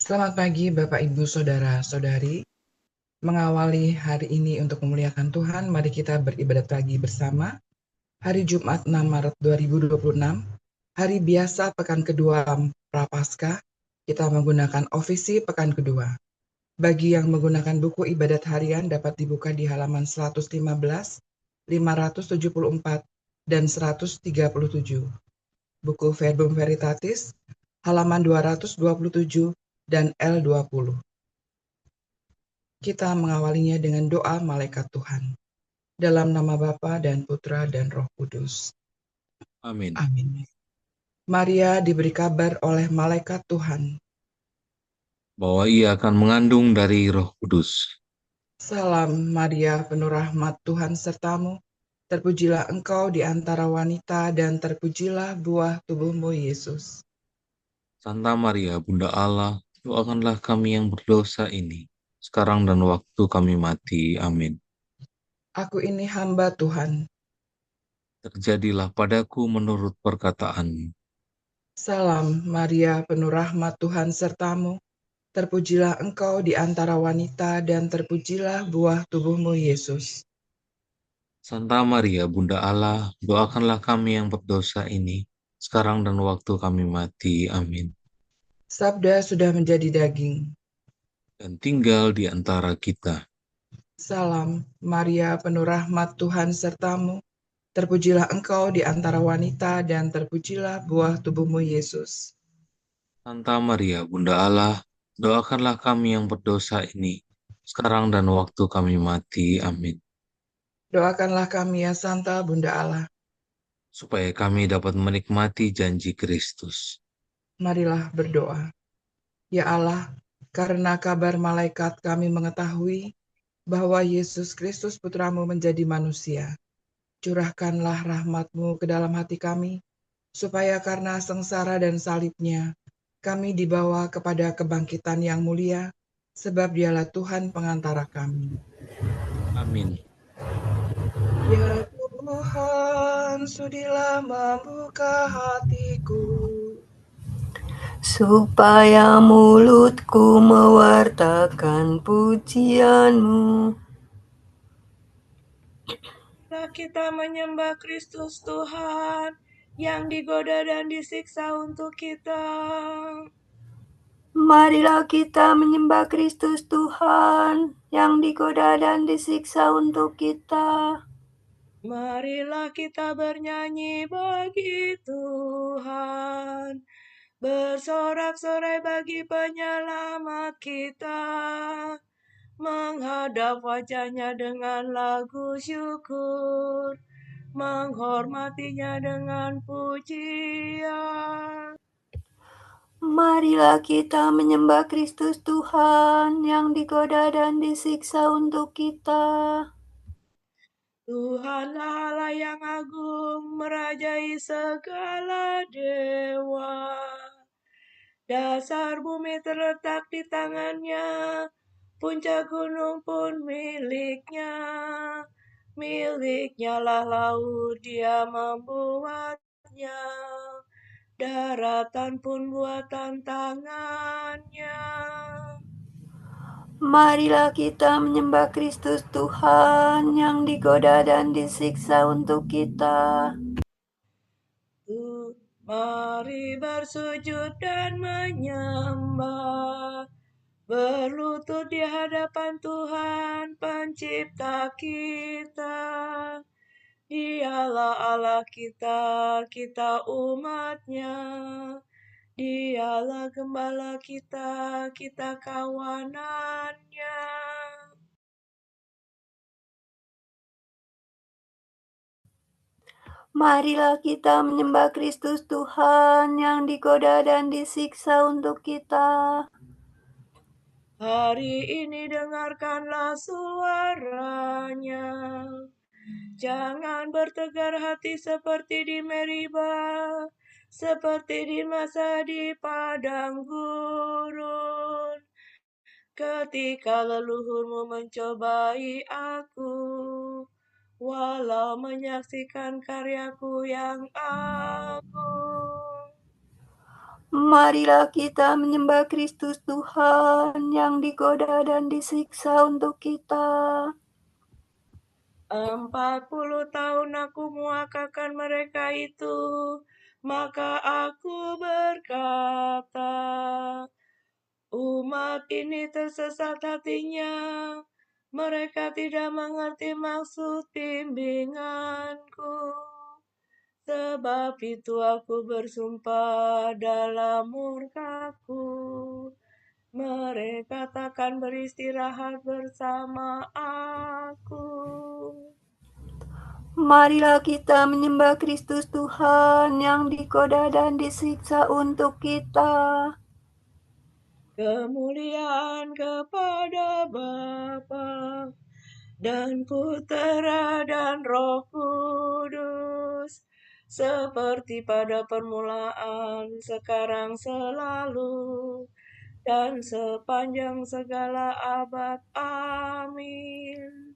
Selamat pagi Bapak Ibu Saudara-saudari. Mengawali hari ini untuk memuliakan Tuhan, mari kita beribadat pagi bersama. Hari Jumat 6 Maret 2026, hari biasa pekan kedua Prapaskah, kita menggunakan ofisi pekan kedua. Bagi yang menggunakan buku ibadat harian dapat dibuka di halaman 115, 574, dan 137. Buku Verbum Veritatis, halaman 227 dan L20. Kita mengawalinya dengan doa malaikat Tuhan. Dalam nama Bapa dan Putra dan Roh Kudus. Amin. Amin. Maria diberi kabar oleh malaikat Tuhan. Bahwa ia akan mengandung dari Roh Kudus. Salam Maria, penuh rahmat Tuhan sertamu. Terpujilah engkau di antara wanita dan terpujilah buah tubuhmu Yesus. Santa Maria, Bunda Allah, doakanlah kami yang berdosa ini, sekarang dan waktu kami mati. Amin. Aku ini hamba Tuhan. Terjadilah padaku menurut perkataanmu. Salam Maria, penuh rahmat Tuhan sertamu. Terpujilah engkau di antara wanita dan terpujilah buah tubuhmu Yesus. Santa Maria, Bunda Allah, doakanlah kami yang berdosa ini, sekarang dan waktu kami mati. Amin. Sabda sudah menjadi daging. Dan tinggal di antara kita. Salam Maria, penuh rahmat Tuhan sertamu. Terpujilah engkau di antara wanita dan terpujilah buah tubuhmu Yesus. Santa Maria, Bunda Allah, doakanlah kami yang berdosa ini, sekarang dan waktu kami mati. Amin. Doakanlah kami ya Santa Bunda Allah. Supaya kami dapat menikmati janji Kristus. Marilah berdoa. Ya Allah, karena kabar malaikat kami mengetahui bahwa Yesus Kristus Putramu menjadi manusia. Curahkanlah rahmat-Mu ke dalam hati kami, supaya karena sengsara dan salibnya, kami dibawa kepada kebangkitan yang mulia, sebab dialah Tuhan pengantara kami. Amin. Ya Tuhan, sudilah membuka hatiku, supaya mulutku mewartakan pujian-Mu. Kita menyembah Kristus Tuhan yang digoda dan disiksa untuk kita. Marilah kita menyembah Kristus Tuhan yang digoda dan disiksa untuk kita. Marilah kita bernyanyi bagi Tuhan, bersorak-sorai bagi penyelamat kita, menghadap wajahnya dengan lagu syukur, menghormatinya dengan pujian. Marilah kita menyembah Kristus Tuhan yang digoda dan disiksa untuk kita. Tuhanlah Allah yang agung, merajai segala dewa. Dasar bumi terletak di tangannya, puncak gunung pun miliknya. Miliknya lah laut, dia membuatnya. Daratan pun buatan tangannya. Marilah kita menyembah Kristus Tuhan yang digoda dan disiksa untuk kita. Mari bersujud dan menyembah, berlutut di hadapan Tuhan pencipta kita. Dialah Allah kita, kita umatnya. Dialah gembala kita, kita kawanannya. Marilah kita menyembah Kristus Tuhan yang digoda dan disiksa untuk kita. Hari ini dengarkanlah suaranya. Jangan bertegar hati seperti di Meriba, seperti di masa di padang gurun. Ketika leluhurmu mencobai aku, walau menyaksikan karyaku yang agung. Marilah kita menyembah Kristus Tuhan yang digoda dan disiksa untuk kita. 40 tahun aku muakakan mereka itu, maka aku berkata, umat ini tersesat hatinya, mereka tidak mengerti maksud bimbinganku. Sebab itu aku bersumpah dalam murkaku, mereka takkan beristirahat bersama aku. Marilah kita menyembah Kristus Tuhan yang digoda dan disiksa untuk kita. Kemuliaan kepada Bapa dan Putera dan Roh Kudus, seperti pada permulaan, sekarang, selalu, dan sepanjang segala abad. Amin.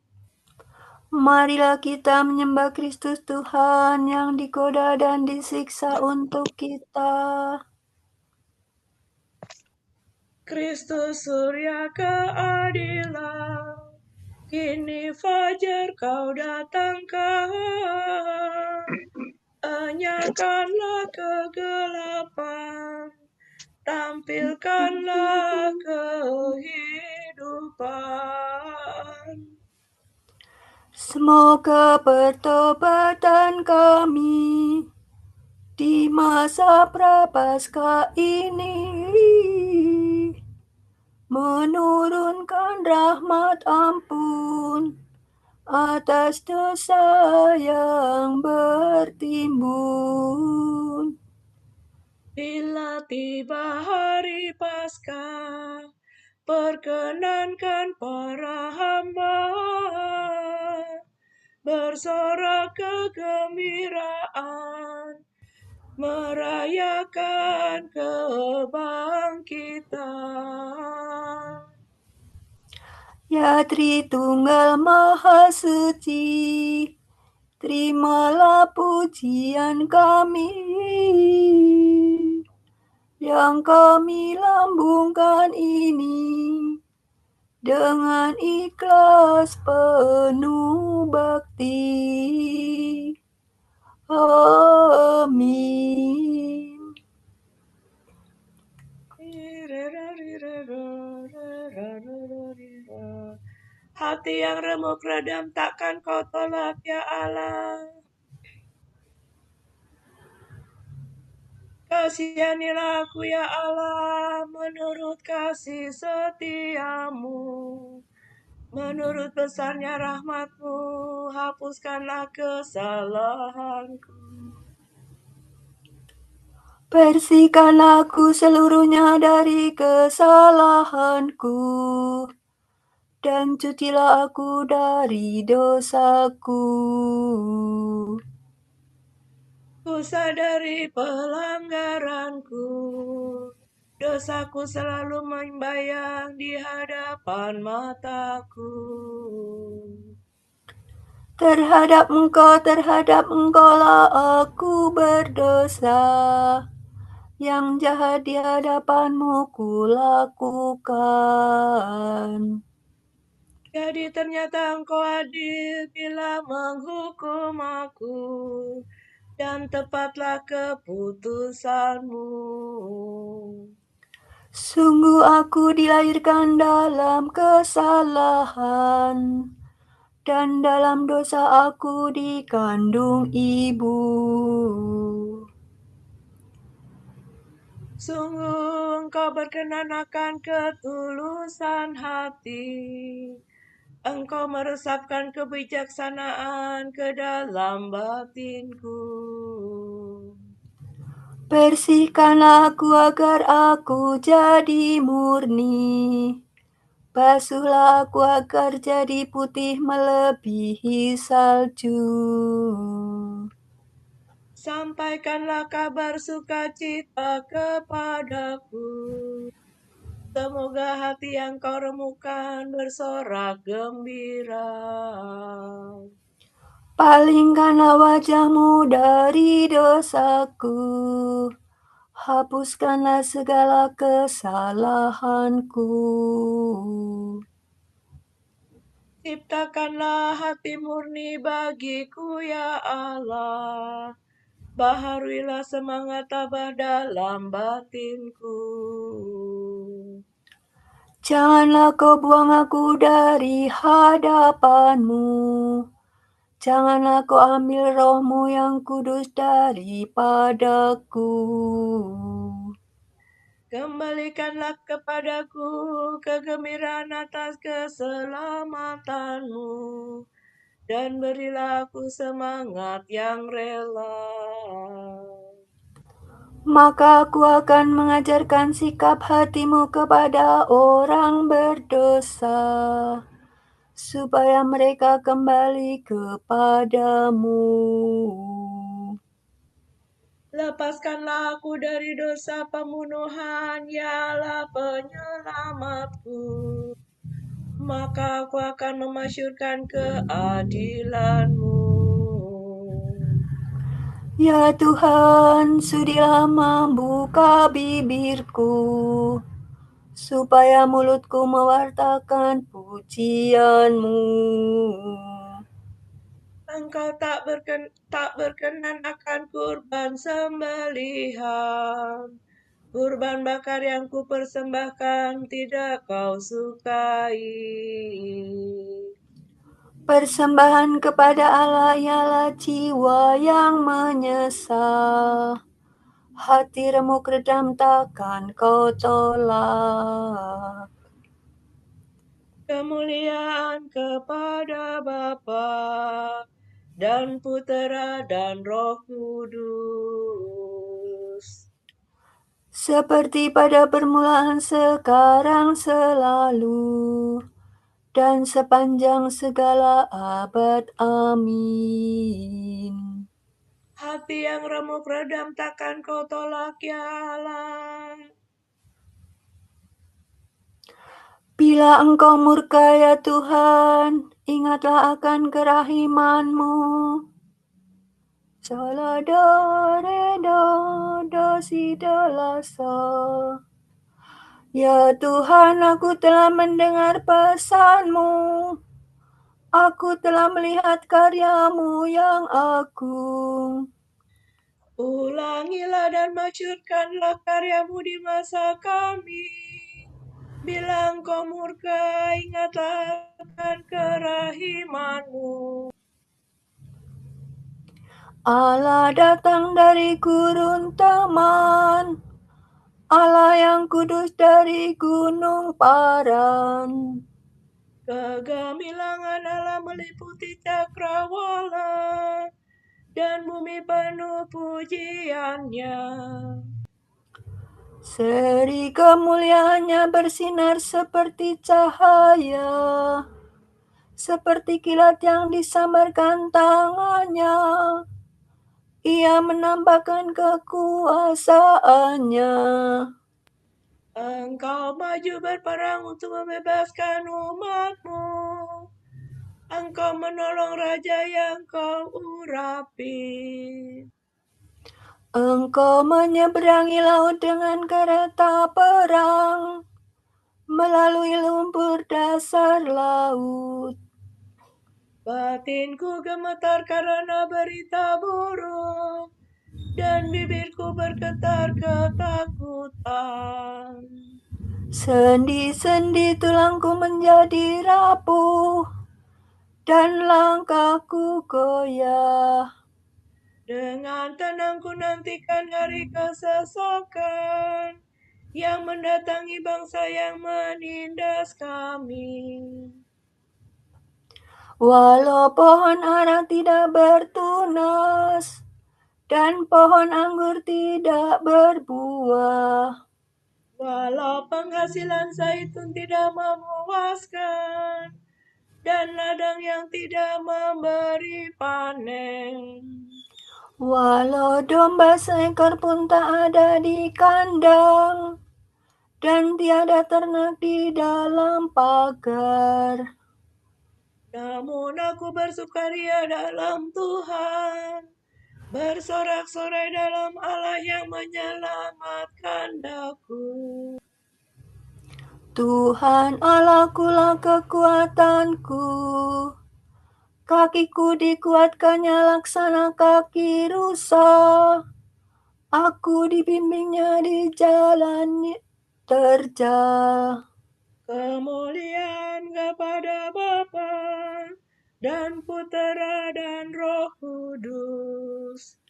Marilah kita menyembah Kristus Tuhan yang digoda dan disiksa untuk kita. Kristus surya keadilan, kini fajar kau datangkan. Enyahkanlah kegelapan, tampilkanlah kehidupan. Semoga pertobatan kami di masa prapaskah ini menurunkan rahmat ampun atas dosa yang bertimbun. Bila tiba hari Paskah, perkenankan para hamba bersorak kegembiraan, merayakan kebangkitan. Ya Tritunggal Maha Suci, terimalah pujian kami yang kami lambungkan ini dengan ikhlas penuh bakti. Amin. Hati yang remuk redam takkan kau tolak, ya Allah. Kasihanilah aku, ya Allah, menurut kasih setiamu. Menurut besarnya rahmat-Mu, hapuskanlah kesalahanku. Bersihkan aku seluruhnya dari kesalahanku, dan cucilah aku dari dosaku. Ku sadari pelanggaranku, dosaku selalu membayang di hadapan mataku. Terhadap engkaulah aku berdosa, yang jahat di hadapan-Mu kulakukan. Jadi ternyata Engkau adil bila menghukum aku, dan tepatlah keputusan-Mu. Sungguh aku dilahirkan dalam kesalahan, dan dalam dosa aku dikandung ibu. Sungguh Engkau berkenan akan ketulusan hati. Engkau meresapkan kebijaksanaan ke dalam batinku. Bersihkanlah aku agar aku jadi murni. Basuhlah aku agar jadi putih melebihi salju. Sampaikanlah kabar sukacita kepadaku. Semoga hati yang kau remukan bersorak gembira. Palingkanlah wajah-Mu dari dosaku, Hapuskanlah segala kesalahanku. Ciptakanlah hati murni bagiku ya Allah. Baharuilah semangat tabah dalam batinku. Janganlah kau buang aku dari hadapanmu. Janganlah kau ambil rohmu yang kudus daripadaku. Kembalikanlah kepadaku kegembiraan atas keselamatanmu, dan berilah aku semangat yang rela. Maka aku akan mengajarkan sikap hatimu kepada orang berdosa, supaya mereka kembali kepadamu. Lepaskanlah aku dari dosa pembunuhan, yalah penyelamatku. Maka aku akan memasyurkan keadilanmu. Ya Tuhan, sudilah membuka bibirku, supaya mulutku mewartakan pujian-Mu. Engkau tak berkenan akan kurban sembelihan. Kurban bakar yang kupersembahkan tidak kau sukai. Persembahan kepada Allah ialah jiwa yang menyesal. Hati remuk redam takkan kau tolak. Kemuliaan kepada Bapa dan Putera dan Roh Kudus. Seperti pada permulaan, sekarang, selalu, dan sepanjang segala abad. Amin. Hati yang remuk redam takkan kau tolak ya Allah. Bila Engkau murka ya Tuhan, ingatlah akan kerahiman-Mu. Sola do re do si do la sol. Ya Tuhan, aku telah mendengar pesan-Mu. Aku telah melihat karya-Mu yang agung. Ulangilah dan masyurkanlah karya-Mu di masa kami. Bila Engkau murka, ingatlah akan kerahiman-Mu. Allah datang dari gurun Teman, Allah yang kudus dari gunung Paran. Kegemilangan Allah meliputi cakrawala, dan bumi penuh pujiannya. Seri kemuliaannya bersinar seperti cahaya, seperti kilat yang disambarkan tangannya. Ia menambahkan kekuasaannya. Engkau maju berperang untuk membebaskan umat-Mu. Engkau menolong raja yang kau urapi. Engkau menyeberangi laut dengan kereta perang, melalui lumpur dasar laut. Batinku gemetar karena berita buruk, dan bibirku bergetar ketakutan. Sendi-sendi tulangku menjadi rapuh, dan langkahku goyah. Dengan tenang ku nantikan hari kesesakan, yang mendatangi bangsa yang menindas kami. Walau pohon ara tidak bertunas, dan pohon anggur tidak berbuah, Walau penghasilan zaitun tidak memuaskan, dan ladang yang tidak memberi panen. walau domba seekor pun tak ada di kandang, dan tiada ternak di dalam pagar. Namun aku bersukaria dalam Tuhan, bersorak-sorai dalam Allah yang menyelamatkan daku. Tuhan Allahkulah kekuatanku, kakiku dikuatkannya laksana kaki rusa. Aku dibimbingnya di jalan terjal. Kemuliaan kepada Bapa dan Putera dan Roh Kudus,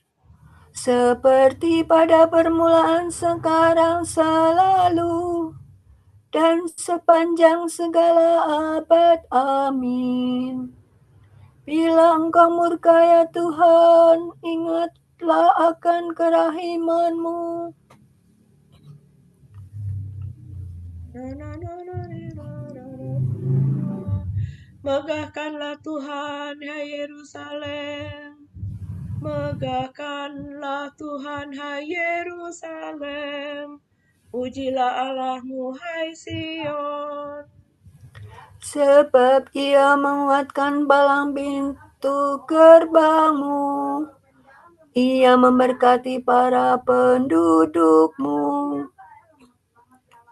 Seperti pada permulaan, sekarang, selalu, dan sepanjang segala abad. Amin. Bila Engkau murka ya Tuhan, ingatlah akan kerahiman-Mu. Megahkanlah Tuhan, hai Yerusalem. Megahkanlah Tuhan, hai Yerusalem. Pujilah Allahmu, hai Sion. Sebab Ia menguatkan palang pintu gerbang-Mu. Ia memberkati para penduduk-Mu.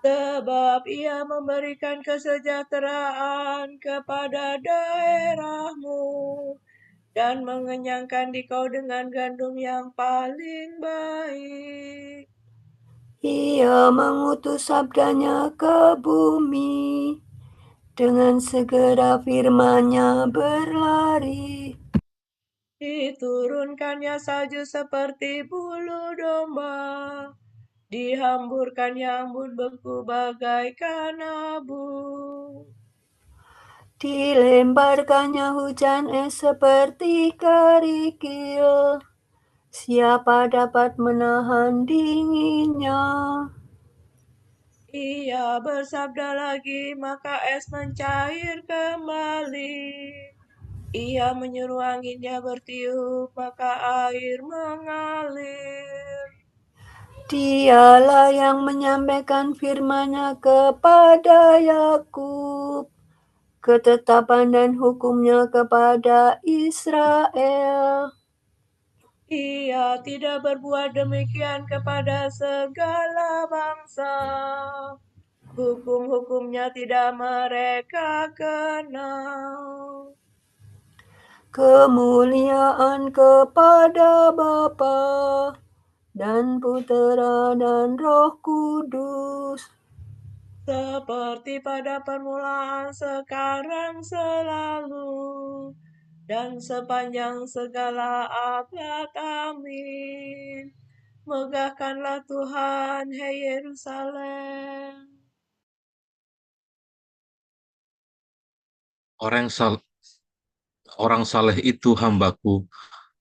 Sebab Ia memberikan kesejahteraan kepada daerahmu dan mengenyangkan dikau dengan gandum yang paling baik. Ia mengutus sabdanya ke bumi, dengan segera firman-Nya berlari. Diturunkannya salju seperti bulu domba, dihamburkannya embun beku bagaikan abu. Dilemparkannya hujan es seperti kerikil. Siapa dapat menahan dinginnya? Ia bersabda lagi, maka es mencair kembali. Ia menyuruh anginnya bertiup, maka air mengalir. Dialah yang menyampaikan firman-Nya kepada Yakub, ketetapan dan hukum-Nya kepada Israel. Ia tidak berbuat demikian kepada segala bangsa. Hukum-hukumnya tidak mereka kenal. Kemuliaan kepada Bapa dan Putera dan Roh Kudus, Seperti pada permulaan, sekarang, selalu, dan sepanjang segala abad. Amin. Megahkanlah Tuhan, hai Yerusalem. Orang saleh itu hambaku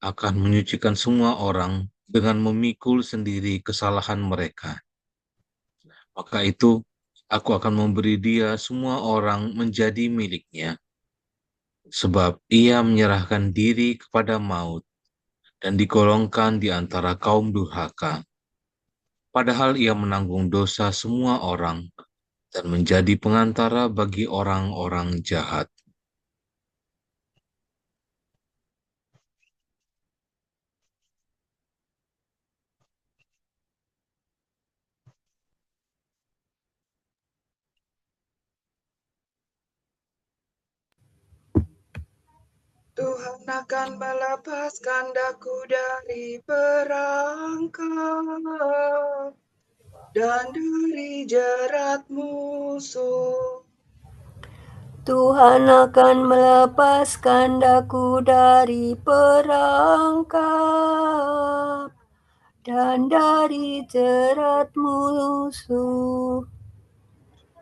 akan menyucikan semua orang dengan memikul sendiri kesalahan mereka. Maka itu, aku akan memberi dia semua orang menjadi miliknya, sebab ia menyerahkan diri kepada maut dan digolongkan di antara kaum durhaka. Padahal ia menanggung dosa semua orang dan menjadi pengantara bagi orang-orang jahat. Tuhan akan melepaskan daku dari perangkap dan dari jerat musuh. Tuhan akan melepaskan daku dari perangkap dan dari jerat musuh.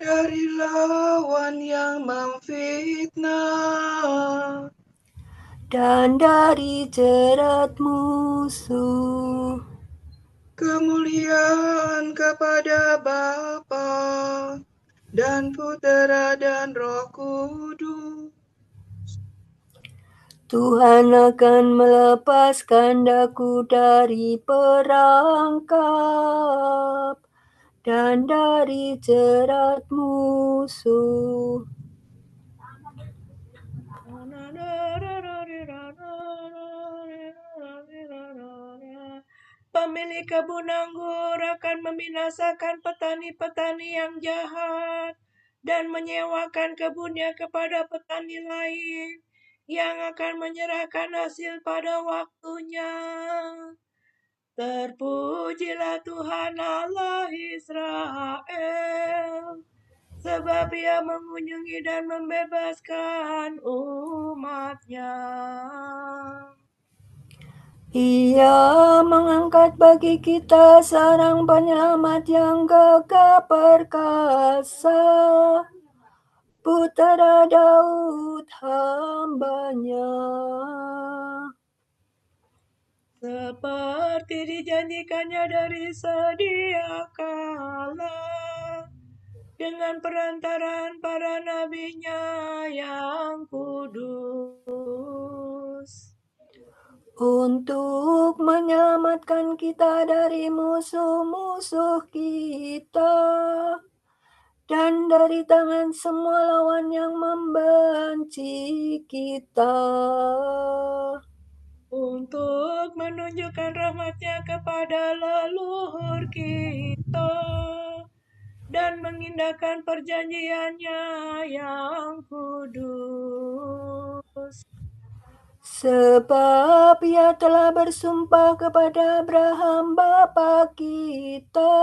Dari lawan yang memfitnah dan dari jerat musuh. Kemuliaan kepada Bapa dan Putera dan Roh Kudus. Tuhan akan melepaskan daku dari perangkap dan dari jerat musuh. Pemilik kebun anggur akan membinasakan petani-petani yang jahat dan menyewakan kebunnya kepada petani lain yang akan menyerahkan hasil pada waktunya. Terpujilah Tuhan Allah Israel, sebab Ia mengunjungi dan membebaskan umat-Nya. Ia mengangkat bagi kita seorang penyelamat yang gagah perkasa, Putera Daud hamba-Nya. Seperti dijanjikannya dari sedia kala, dengan perantaraan para nabi-Nya yang kudus, untuk menyelamatkan kita dari musuh-musuh kita dan dari tangan semua lawan yang membenci kita, untuk menunjukkan rahmat-Nya kepada leluhur kita dan mengindahkan perjanjian-Nya yang kudus. Sebab Ia telah bersumpah kepada Abraham bapa kita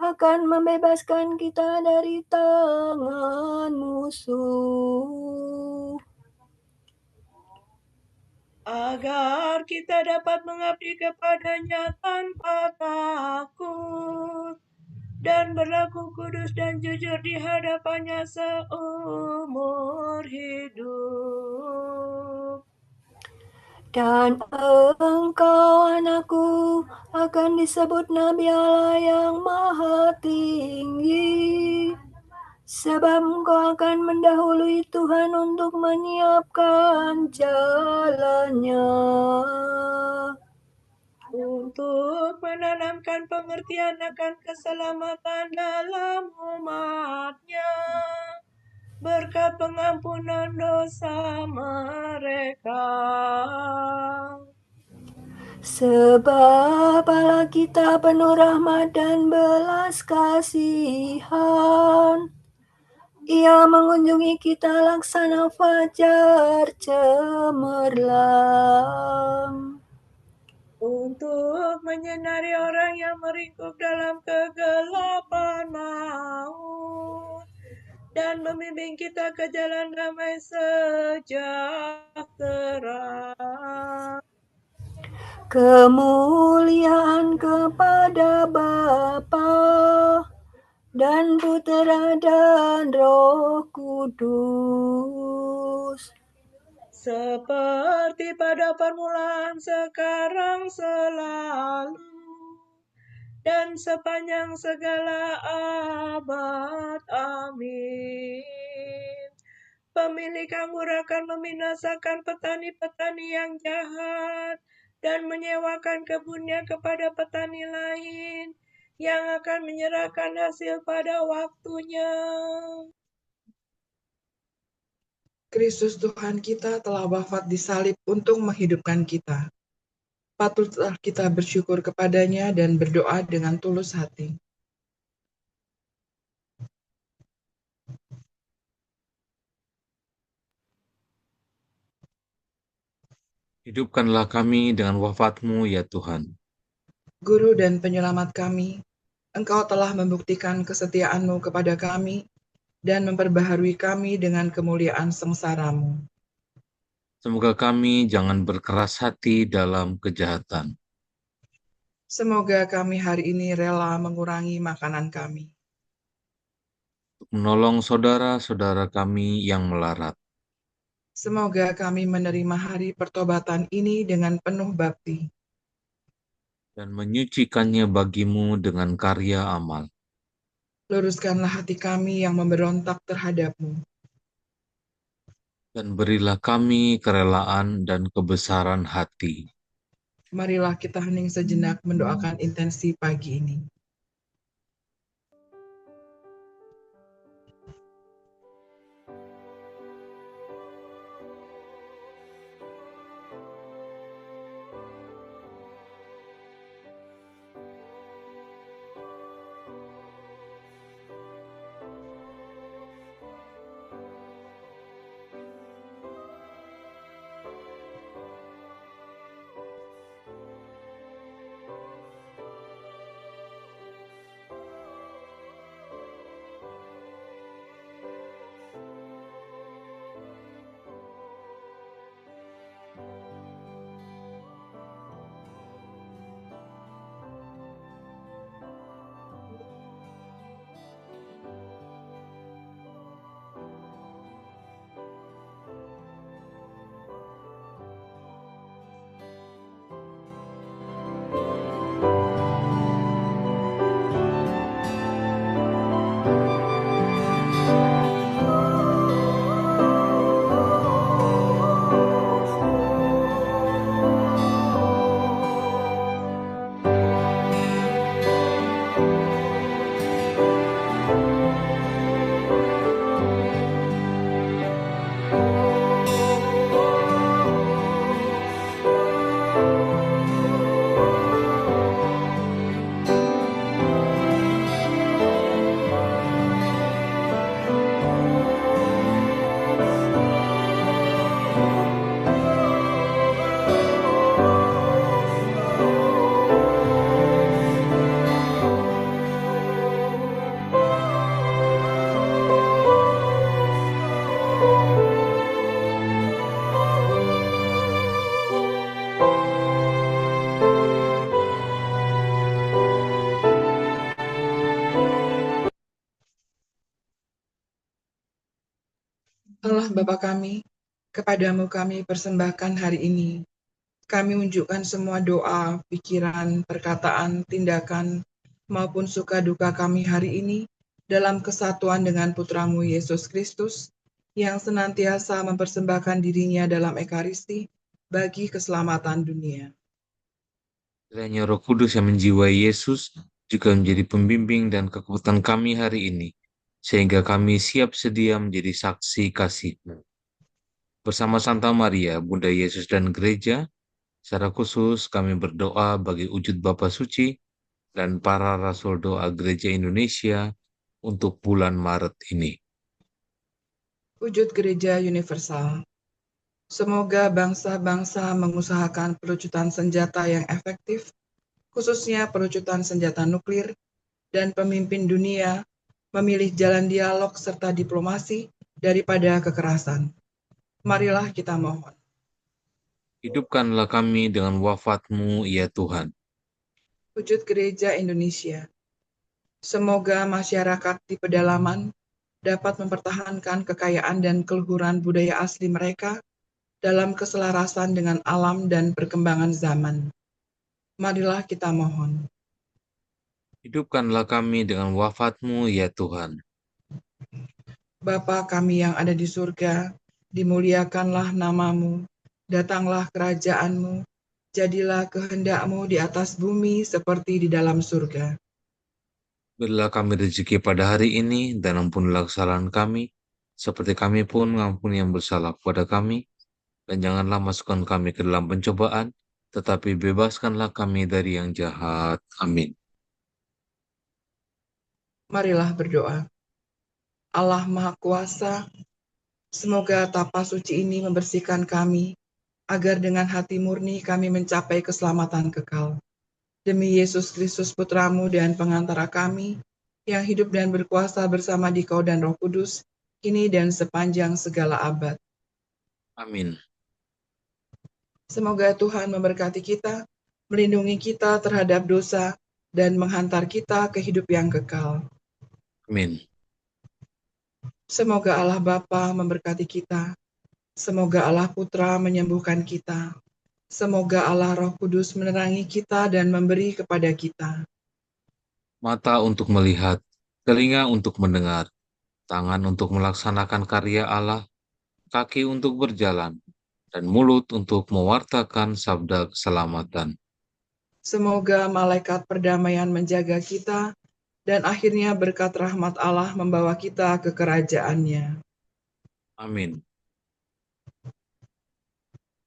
akan membebaskan kita dari tangan musuh, agar kita dapat mengabdi kepada-Nya tanpa takut dan berlaku kudus dan jujur di hadapan-Nya seumur hidup. dan engkau anakku akan disebut Nabi Allah yang Maha Tinggi, sebab engkau akan mendahului Tuhan untuk menyiapkan jalannya, Untuk menanamkan pengertian akan keselamatan dalam umat-Nya, berkat pengampunan dosa mereka. Sebab Allah kita penuh rahmat dan belas kasihan. Ia mengunjungi kita laksana fajar cemerlang, Untuk menyinari orang yang meringkuk dalam kegelapan maut, dan membimbing kita ke jalan damai sejahtera. kemuliaan kepada Bapa dan Putera dan Roh Kudus, Seperti pada permulaan, sekarang, selalu, dan sepanjang segala abad. Amin. Pemilik anggur akan membinasakan petani-petani yang jahat dan menyewakan kebunnya kepada petani lain yang akan menyerahkan hasil pada waktunya. Kristus Tuhan kita telah wafat di salib untuk menghidupkan kita. Patutlah kita bersyukur kepadanya dan berdoa dengan tulus hati. Hidupkanlah kami dengan wafat-Mu, ya Tuhan. Guru dan penyelamat kami, Engkau telah membuktikan kesetiaan-Mu kepada kami dan memperbaharui kami dengan kemuliaan sengsara-Mu. Semoga kami jangan berkeras hati dalam kejahatan. Semoga kami hari ini rela mengurangi makanan kami. Untuk menolong saudara-saudara kami yang melarat. Semoga kami menerima hari pertobatan ini dengan penuh bakti. Dan menyucikannya bagimu dengan karya amal. Luruskanlah hati kami yang memberontak terhadap-Mu. Dan berilah kami kerelaan dan kebesaran hati. Marilah kita hening sejenak mendoakan intensi pagi ini. Allah Bapa kami, kepadamu kami persembahkan hari ini. Kami unjukkan semua doa, pikiran, perkataan, tindakan, maupun suka duka kami hari ini dalam kesatuan dengan Putramu Yesus Kristus, yang senantiasa mempersembahkan dirinya dalam Ekaristi bagi keselamatan dunia. Kiranya Roh Kudus yang menjiwai Yesus juga menjadi pembimbing dan kekuatan kami hari ini, sehingga kami siap sedia menjadi saksi kasih-Mu. Bersama Santa Maria, Bunda Yesus dan Gereja, secara khusus kami berdoa bagi wujud Bapa Suci dan para Rasul Doa Gereja Indonesia untuk bulan Maret ini. Wujud Gereja Universal. Semoga bangsa-bangsa mengusahakan pelucutan senjata yang efektif, khususnya pelucutan senjata nuklir, dan pemimpin dunia memilih jalan dialog serta diplomasi daripada kekerasan. Marilah kita mohon. Hidupkanlah kami dengan wafat-Mu, ya Tuhan. Wujud Gereja Indonesia. Semoga masyarakat di pedalaman dapat mempertahankan kekayaan dan keluhuran budaya asli mereka dalam keselarasan dengan alam dan perkembangan zaman. Marilah kita mohon. Hidupkanlah kami dengan wafat-Mu, ya Tuhan. Bapa kami yang ada di surga, dimuliakanlah namamu, datanglah kerajaan-Mu, jadilah kehendak-Mu di atas bumi seperti di dalam surga. Berilah kami rezeki pada hari ini, dan ampunilah kesalahan kami, seperti kami pun mengampuni yang bersalah kepada kami. Dan janganlah masukkan kami ke dalam pencobaan, tetapi bebaskanlah kami dari yang jahat. Amin. Marilah berdoa. Allah Maha Kuasa, semoga tapa suci ini membersihkan kami, agar dengan hati murni kami mencapai keselamatan kekal. Demi Yesus Kristus Putramu dan pengantara kami, yang hidup dan berkuasa bersama Dikau dan Roh Kudus, kini dan sepanjang segala abad. Amin. Semoga Tuhan memberkati kita, melindungi kita terhadap dosa, dan menghantar kita ke hidup yang kekal. Amin. Semoga Allah Bapa memberkati kita, semoga Allah Putra menyembuhkan kita, semoga Allah Roh Kudus menerangi kita dan memberi kepada kita Mata untuk melihat, telinga untuk mendengar, tangan untuk melaksanakan karya Allah, kaki untuk berjalan, dan mulut untuk mewartakan sabda keselamatan. Semoga malaikat perdamaian menjaga kita, dan akhirnya berkat rahmat Allah membawa kita ke kerajaan-Nya. Amin.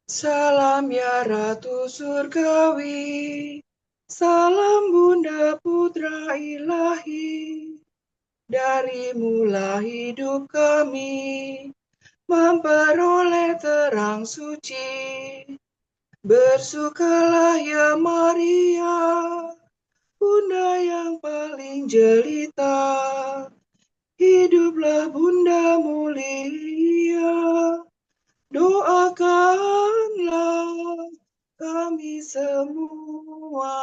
Salam ya Ratu Surgawi, salam Bunda Putra Ilahi, darimulah hidup kami, memperoleh terang suci. Bersukalah ya Maria, Bunda yang paling jelita, hiduplah Bunda mulia, doakanlah kami semua.